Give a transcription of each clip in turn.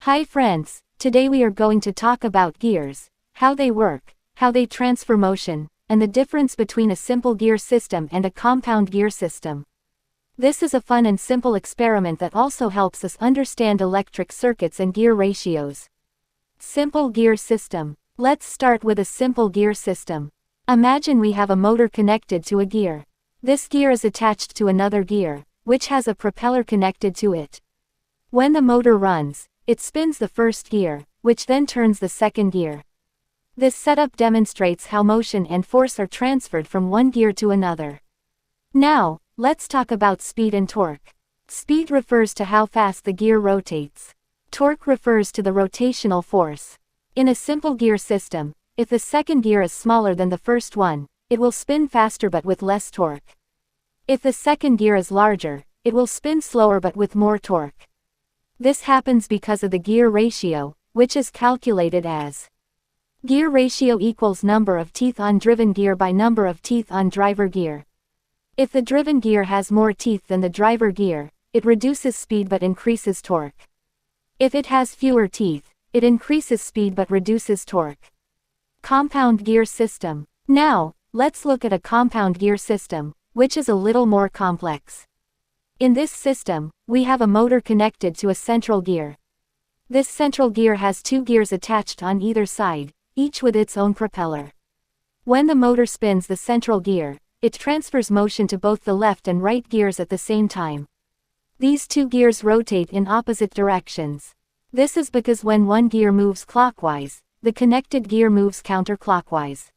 Hi friends, today we are going to talk about gears, how they work, how they transfer motion, and the difference between a simple gear system and a compound gear system. This is a fun and simple experiment that also helps us understand electric circuits and gear ratios. Simple gear system. Let's start with a simple gear system. Imagine we have a motor connected to a gear. This gear is attached to another gear, which has a propeller connected to it. When the motor runs, it spins the first gear, which then turns the second gear. This setup demonstrates how motion and force are transferred from one gear to another. Now, let's talk about speed and torque. Speed refers to how fast the gear rotates. Torque refers to the rotational force. In a simple gear system, if the second gear is smaller than the first one, it will spin faster but with less torque. If the second gear is larger, it will spin slower but with more torque. This happens because of the gear ratio, which is calculated as gear ratio equals number of teeth on driven gear by number of teeth on driver gear. If the driven gear has more teeth than the driver gear, it reduces speed but increases torque. If it has fewer teeth, it increases speed but reduces torque. Compound gear system. Now, let's look at a compound gear system, which is a little more complex. In this system, we have a motor connected to a central gear. This central gear has two gears attached on either side, each with its own propeller. When the motor spins the central gear, it transfers motion to both the left and right gears at the same time. These two gears rotate in opposite directions. This is because when one gear moves clockwise, the connected gear moves counterclockwise.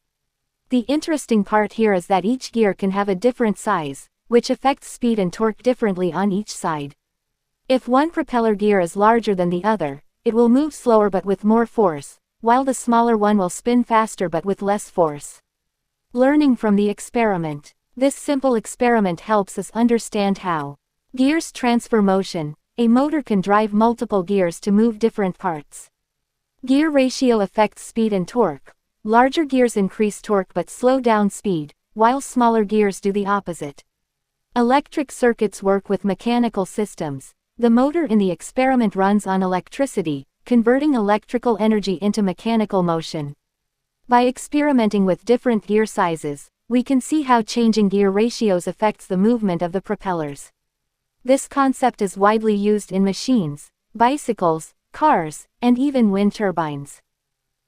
The interesting part here is that each gear can have a different size, which affects speed and torque differently on each side. If one propeller gear is larger than the other, it will move slower but with more force, while the smaller one will spin faster but with less force. Learning from the experiment. This simple experiment helps us understand how gears transfer motion. A motor can drive multiple gears to move different parts. Gear ratio affects speed and torque. Larger gears increase torque but slow down speed, while smaller gears do the opposite. Electric circuits work with mechanical systems. The motor in the experiment runs on electricity, converting electrical energy into mechanical motion. By experimenting with different gear sizes, we can see how changing gear ratios affects the movement of the propellers. This concept is widely used in machines, bicycles, cars, and even wind turbines.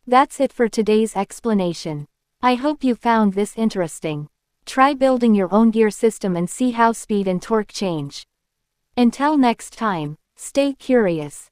That's it for today's explanation. I hope you found this interesting. Try building your own gear system and see how speed and torque change. Until next time, stay curious.